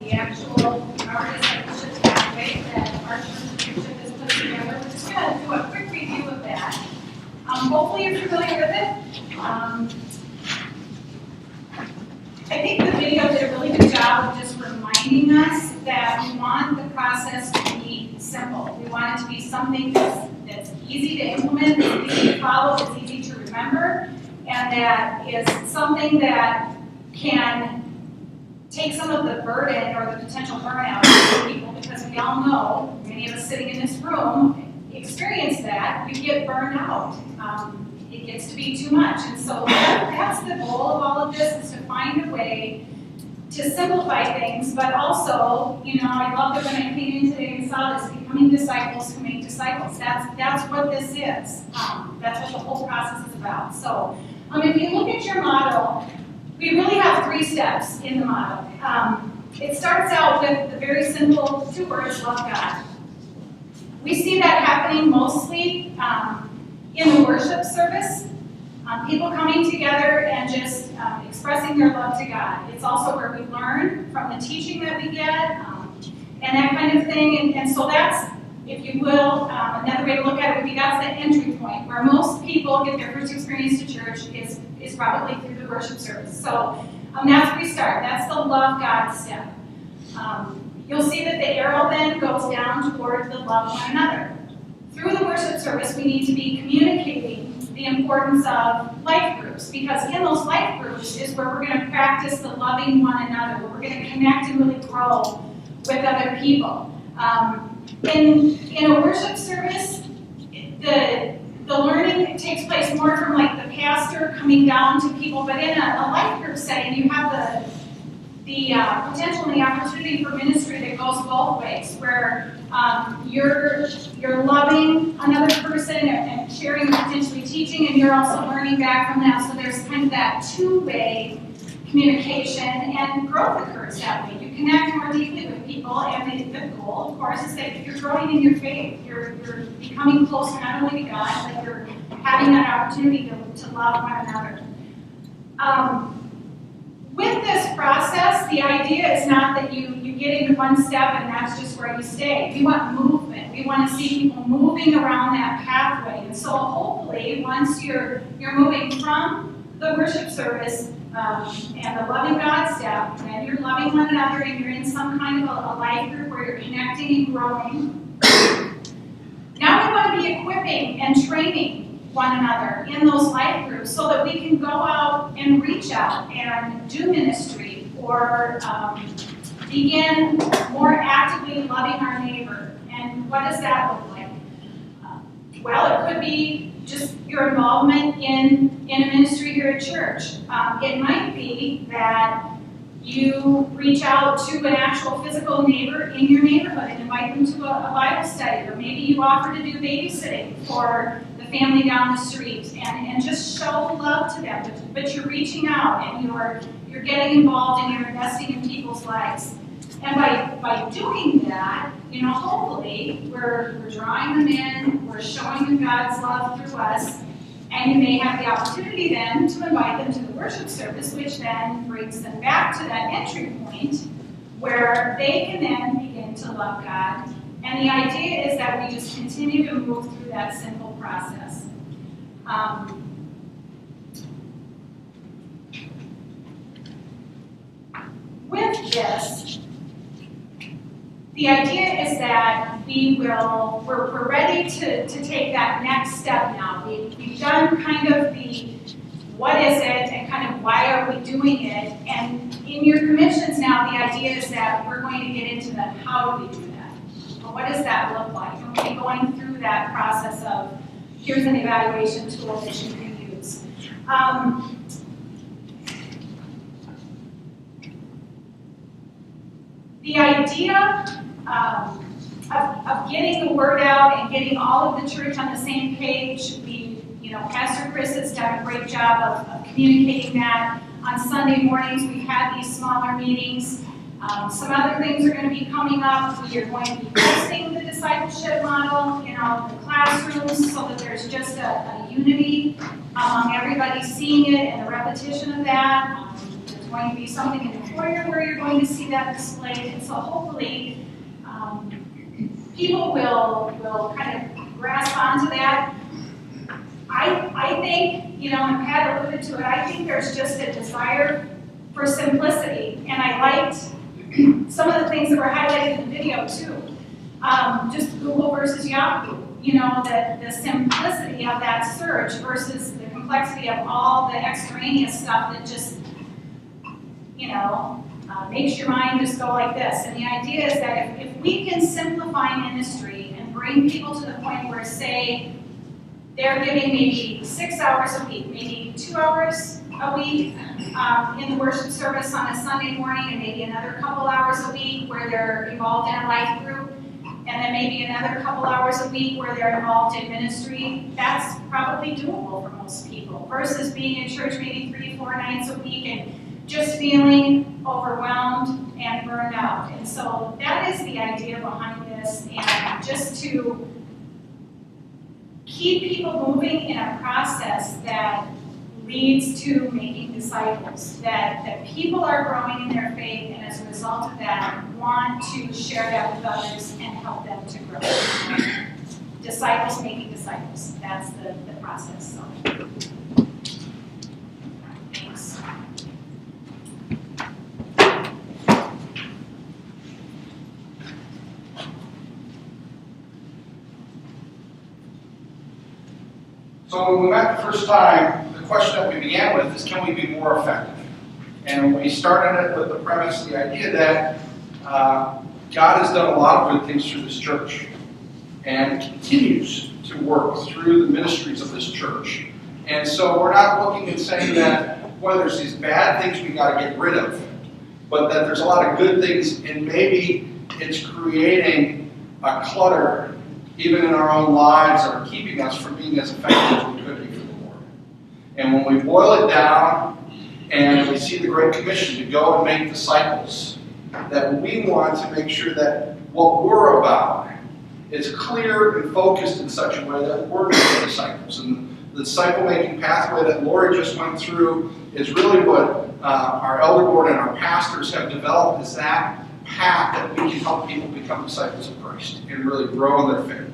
The actual our discipleship pathway that our church leadership has put together. We're just going to do a quick review of that. Hopefully you're familiar with it. I think the video did a really good job of just reminding us that we want the process to be simple. We want it to be something that's easy to implement, that's easy to follow, that's easy to remember, and that is something that can take some of the burden or the potential burnout of people, because we all know, many of us sitting in this room experience that. You get burned out. It gets to be too much. And so that's the goal of all of this, is to find a way to simplify things, but also, I love that when I came in today and saw this, becoming disciples who make disciples. That's what this is. That's what the whole process is about. So if you look at your model, we really have 3 steps in the model. It starts out with the very simple 2 words, love God. We see that happening mostly in the worship service. People coming together and just expressing their love to God. It's also where we learn from the teaching that we get and that kind of thing. And so that's, if you will, another way to look at it would be that's the entry point, where most people get their first experience to church is probably through the worship service. So that's where we start. That's the love God step. You'll see that the arrow then goes down toward the love one another. Through the worship service, we need to be communicating the importance of life groups, because in those life groups is where we're going to practice the loving one another, where we're going to connect and really grow with other people. In a worship service, the learning takes place more from like the pastor coming down to people, but in a life group setting, you have the potential and the opportunity for ministry that goes both ways, where you're loving another person and sharing, potentially teaching, and you're also learning back from them. So there's kind of that 2-way communication, and growth occurs that way. You connect more deeply with people, and the goal, of course, is that you're growing in your faith. You're becoming closer not only to God, but you're having that opportunity to love one another. With this process, the idea is not that you get into one step and that's just where you stay. We want movement. We want to see people moving around that pathway. And so hopefully, once you're moving from the worship service and the loving God step, and you're loving one another, and you're in some kind of a life group where you're connecting and growing, now we want to be equipping and training one another in those life groups so that we can go out and reach out and do ministry, or begin more actively loving our neighbor. And what does that look like? Well, it could be just your involvement in a ministry here at church. It might be that you reach out to an actual physical neighbor in your neighborhood and invite them to a Bible study, or maybe you offer to do babysitting for the family down the street and just show love to them. But you're reaching out and you're getting involved and you're investing in people's lives. And by doing that, hopefully we're drawing them in, we're showing them God's love through us, and you may have the opportunity then to invite them to the worship service, which then brings them back to that entry point where they can then begin to love God. And the idea is that we just continue to move through that simple process. With this, the idea is that we're ready to take that next step now. We've done kind of the what is it and kind of why are we doing it. And in your commissions now, the idea is that we're going to get into the how do we do that. Well, what does that look like? And we'll be going through that process of here's an evaluation tool that you can use. The idea of getting the word out and getting all of the church on the same page, Pastor Chris has done a great job of communicating that. On Sunday mornings, we've had these smaller meetings. Some other things are going to be coming up. We are going to be posting the discipleship model in all of the classrooms so that there's just a unity among everybody seeing it and the repetition of that. There's going to be something in the foyer where you're going to see that displayed. And so hopefully people will kind of grasp onto that. I think, you know, and Pat alluded to it, I think there's just a desire for simplicity. And I liked some of the things that were highlighted in the video too. Just Google versus Yahoo. You know, the simplicity of that search versus the complexity of all the extraneous stuff that just, you know, makes your mind just go like this. And the idea is that if we can simplify ministry and bring people to the point where, say, they're giving maybe 6 hours a week, maybe 2 hours a week in the worship service on a Sunday morning, and maybe another couple hours a week where they're involved in a life group, and then maybe another couple hours a week where they're involved in ministry, that's probably doable for most people, versus being in church maybe 3-4 nights a week and just feeling overwhelmed and burned out. And so that is the idea behind this, and just to keep people moving in a process that leads to making disciples, that people are growing in their faith, and as a result of that, want to share that with others and help them to grow. Disciples making disciples. That's the process. So. Thanks. So when we met the first time, the question that we began with is, can we be more effective? And we started it with the premise, the idea that God has done a lot of good things through this church and continues to work through the ministries of this church. And so we're not looking and saying that, well, there's these bad things we got to get rid of, but that there's a lot of good things, and maybe it's creating a clutter even in our own lives that are keeping us from being as effective as we could be for the Lord. And when we boil it down and we see the Great Commission to go and make disciples, that we want to make sure that what we're about is clear and focused in such a way that we're making disciples. And the disciple-making pathway that Lori just went through is really what our elder board and our pastors have developed, is that path that we can help people become disciples of Christ and really grow in their faith.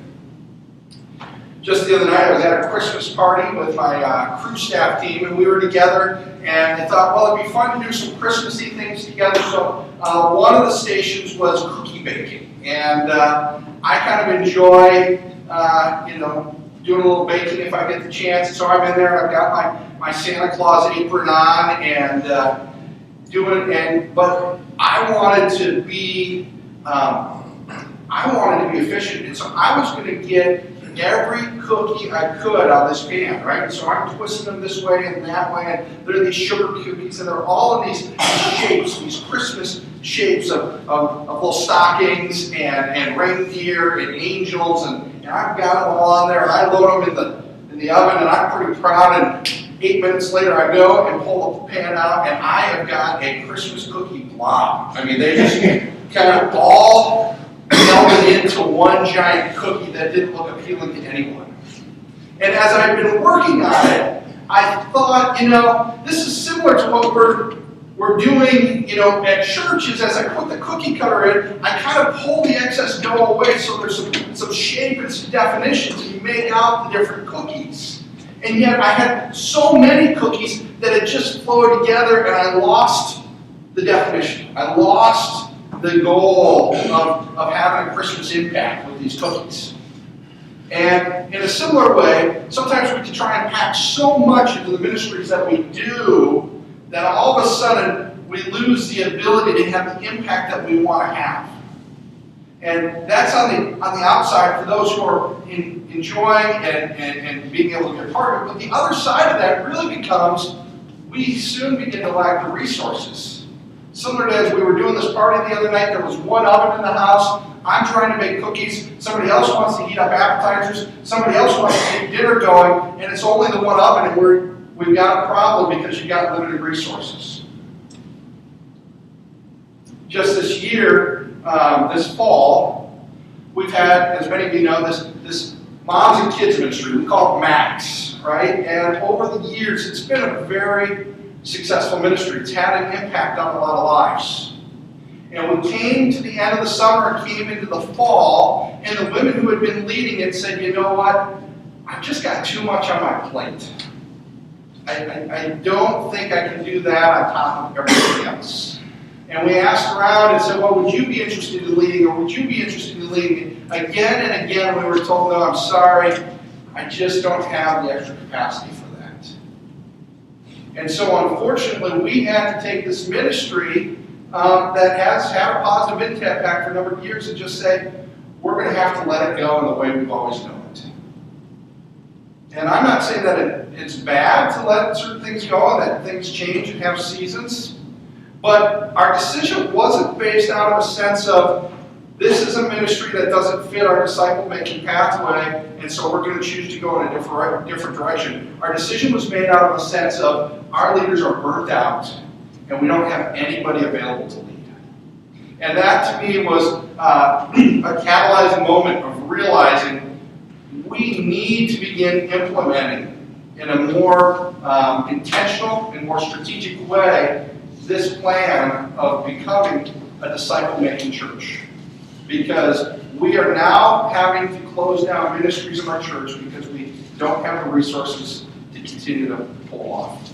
Just the other night, I was at a Christmas party with my crew staff team, and we were together, and I thought, well, it'd be fun to do some Christmassy things together. So one of the stations was cookie baking, and I kind of enjoy, doing a little baking if I get the chance. So I'm in there, and I've got my Santa Claus apron on, and doing it. But I wanted to be efficient, and so I was going to get every cookie I could on this pan, right? So I'm twisting them this way and that way, and there are these sugar cookies, and they're all in these shapes, these Christmas shapes of little stockings and reindeer and angels, and I've got them all on there, and I load them in the oven, and I'm pretty proud, and 8 minutes later I go and pull the pan out, and I have got a Christmas cookie blob. I mean, they just kind of all melded into one giant cookie that didn't look appealing to anyone. And as I've been working on it, I thought, this is similar to what we're doing, at churches. As I put the cookie cutter in, I kind of pull the excess dough away so there's some shape and some definition to make out the different cookies. And yet I had so many cookies that it just flowed together, and I lost the definition. I lost the goal of having a Christmas impact with these cookies. And in a similar way, sometimes we can try and pack so much into the ministries that we do that all of a sudden we lose the ability to have the impact that we want to have. And that's on the outside for those who are enjoying and being able to be a part of it. But the other side of that really becomes, we soon begin to lack the resources. Similar to as we were doing this party the other night, there was one oven in the house. I'm trying to make cookies. Somebody else wants to heat up appetizers. Somebody else wants to get dinner going. And it's only the one oven, and we've got a problem because you've got limited resources. Just this year, this fall, we've had, as many of you know, this moms and kids ministry. We call it MAX, right? And over the years, it's been a very successful ministry. It's had an impact on a lot of lives. And we came to the end of the summer, came into the fall, and the women who had been leading it said, you know what? I've just got too much on my plate. I don't think I can do that on top of everything else. And we asked around and said, well, would you be interested in leading, or would you be interested in leading? Again and again we were told, no, I'm sorry, I just don't have the extra capacity for that. And so unfortunately we had to take this ministry that has had a positive impact for a number of years and just say, we're going to have to let it go in the way we've always known it. And I'm not saying that it's bad to let certain things go and that things change and have seasons, but our decision wasn't based out of a sense of this is a ministry that doesn't fit our disciple-making pathway, and so we're going to choose to go in a different direction. Our decision was made out of a sense of our leaders are burnt out, and we don't have anybody available to lead. And that to me was a catalyzing moment of realizing we need to begin implementing in a more intentional and more strategic way this plan of becoming a disciple-making church. Because we are now having to close down ministries in our church because we don't have the resources to continue to pull off.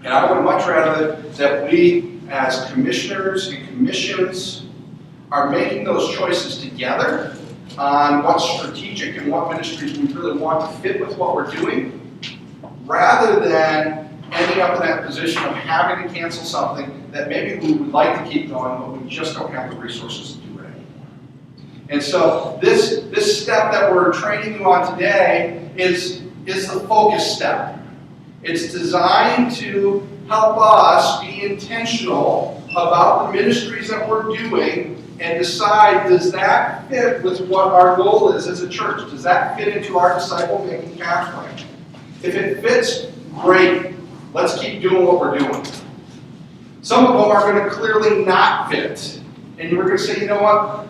And I would much rather that we, as commissioners and commissions, are making those choices together on what's strategic and what ministries we really want to fit with what we're doing, rather than ending up in that position of having to cancel something that maybe we would like to keep going, but we just don't have the resources to do it anymore. And so this step that we're training you on today is the focus step. It's designed to help us be intentional about the ministries that we're doing and decide, does that fit with what our goal is as a church? Does that fit into our disciple-making pathway? If it fits, great. Let's keep doing what we're doing. Some of them are going to clearly not fit. And we're going to say, you know what?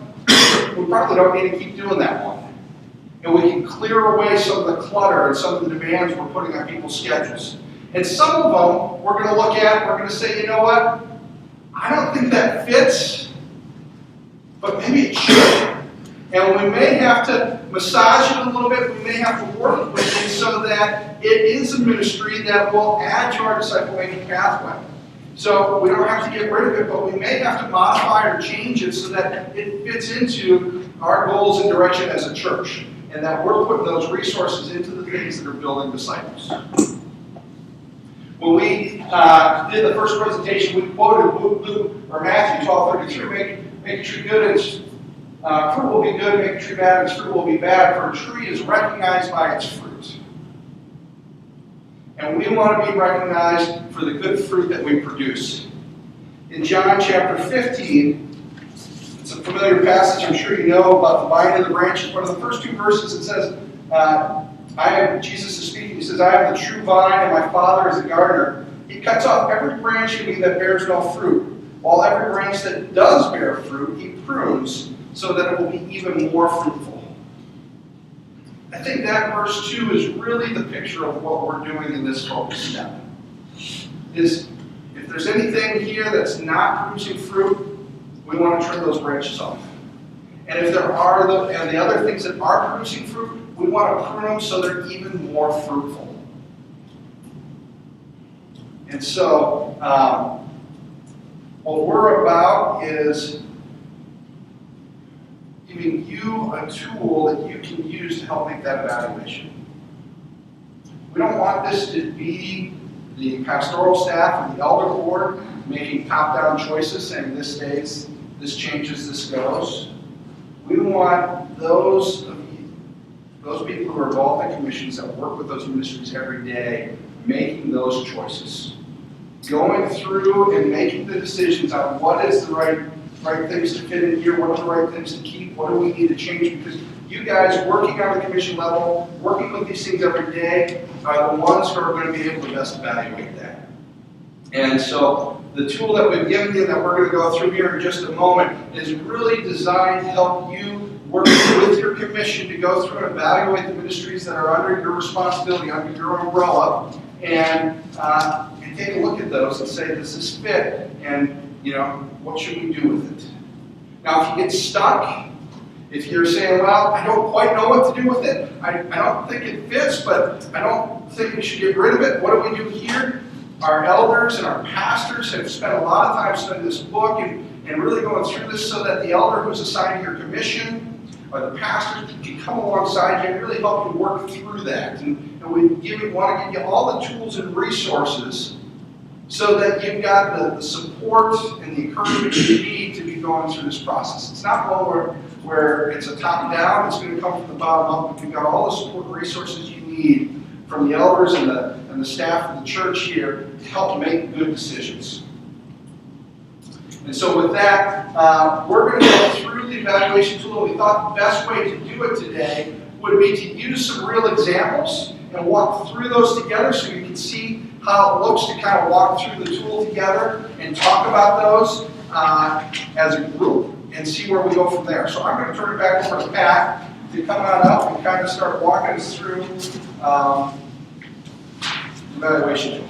We probably don't need to keep doing that one. And we can clear away some of the clutter and some of the demands we're putting on people's schedules. And some of them we're going to look at and we're going to say, you know what? I don't think that fits, but maybe it should. And we may have to massage it a little bit. We may have to work with it so that it is a ministry that will add to our disciple-making pathway. So we don't have to get rid of it, but we may have to modify or change it so that it fits into our goals and direction as a church, and that we're putting those resources into the things that are building disciples. When we did the first presentation, we quoted Luke or Matthew 12:33, make a tree good, its fruit will be good, make a tree bad, its fruit will be bad, for a tree is recognized by its fruit. And we want to be recognized for the good fruit that we produce. In John chapter 15, it's a familiar passage, I'm sure you know, about the vine and the branches. One of the first two verses, it says, Jesus is speaking, he says, I am the true vine and my Father is the gardener. He cuts off every branch in me that bears no fruit, while every branch that does bear fruit, he prunes so that it will be even more fruitful. I think that verse 2 is really the picture of what we're doing in this focus step. Is if there's anything here that's not producing fruit, we want to trim those branches off. And if there are the other things that are producing fruit, we want to prune them so they're even more fruitful. And so, what we're about is giving you a tool that you can use to help make that evaluation. We don't want this to be the pastoral staff or the elder board making top-down choices saying this stays, this changes, this goes. We want those people who are involved in commissions that work with those ministries every day making those choices. Going through and making the decisions on what is the right things to fit in here, what are the right things to keep, what do we need to change, because you guys working on the commission level, working with these things every day, are the ones who are going to be able to best evaluate that. And so the tool that we've given you that we're going to go through here in just a moment is really designed to help you work with your commission to go through and evaluate the ministries that are under your responsibility, under your umbrella, and and take a look at those and say, does this fit? And, what should we do with it? Now, if you get stuck, if you're saying, well, I don't quite know what to do with it, I don't think it fits, but I don't think we should get rid of it, what do we do here? Our elders and our pastors have spent a lot of time studying this book and really going through this so that the elder who's assigned to your commission or the pastor can come alongside you and really help you work through that. And we want to give you all the tools and resources so that you've got the support and the encouragement you need to be going through this process. It's not one where it's a top-down, it's going to come from the bottom up, but you've got all the support and resources you need from the elders and the staff of the church here to help make good decisions. And so with that, we're going to go through the evaluation tool. We thought the best way to do it today would be to use some real examples and walk through those together so you can see how it looks to kind of walk through the tool together and talk about those as a group and see where we go from there. So I'm going to turn it back over to Pat to come on up and kind of start walking us through the evaluation tool.